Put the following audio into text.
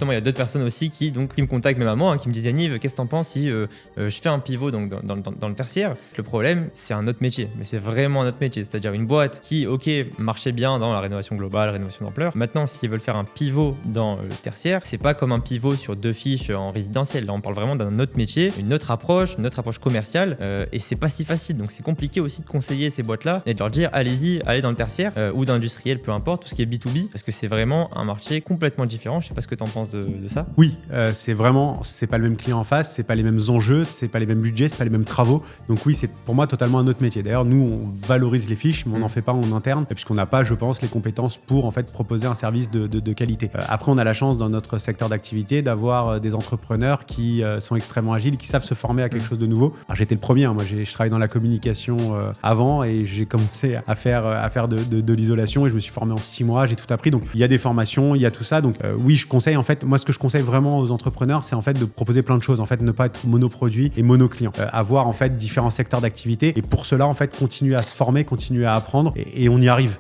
justement, il y a d'autres personnes aussi qui me contactent, même à moi, qui me disent Yaniv, qu'est-ce que t'en penses si je fais un pivot donc, dans le tertiaire? Le problème, c'est un autre métier, mais c'est vraiment un autre métier. C'est-à-dire une boîte qui, ok, marchait bien dans la rénovation globale, rénovation d'ampleur. Maintenant, s'ils veulent faire un pivot dans le tertiaire, c'est pas comme un pivot sur 2 fiches en résidentiel. Là, on parle vraiment d'un autre métier, une autre approche commerciale, et c'est pas si facile. Donc, c'est compliqué aussi de conseiller ces boîtes-là et de leur dire allez-y, allez dans le tertiaire ou d'industriel, peu importe, tout ce qui est B2B, parce que c'est vraiment un marché complètement différent. Je sais pas ce que tu en penses de ça. Oui, c'est pas le même client en face, c'est pas les mêmes enjeux, c'est pas les mêmes budgets, c'est pas les mêmes travaux. Donc oui, c'est pour moi totalement un autre métier. D'ailleurs, nous, on valorise les fiches, mais on n'en fait pas en interne, puisqu'on n'a pas, je pense, les compétences pour en fait proposer un service de qualité. Après, on a la chance dans notre secteur d'activité d'avoir des entrepreneurs qui sont extrêmement agiles, qui savent se former à quelque chose de nouveau. Alors, j'étais le premier, moi je travaille dans la communication avant et j'ai commencé à faire de l'isolation et je me suis formé en 6 mois, j'ai tout appris. Donc il y a des formations, il y a tout ça. Donc oui, je conseille en fait, moi ce que je conseille vraiment aux entrepreneurs, c'est en fait de proposer plein de choses, en fait ne pas être monoproduit et monoclient, avoir en fait différents secteurs d'activité et pour cela en fait continuer à se former, continuer à apprendre et on y arrive.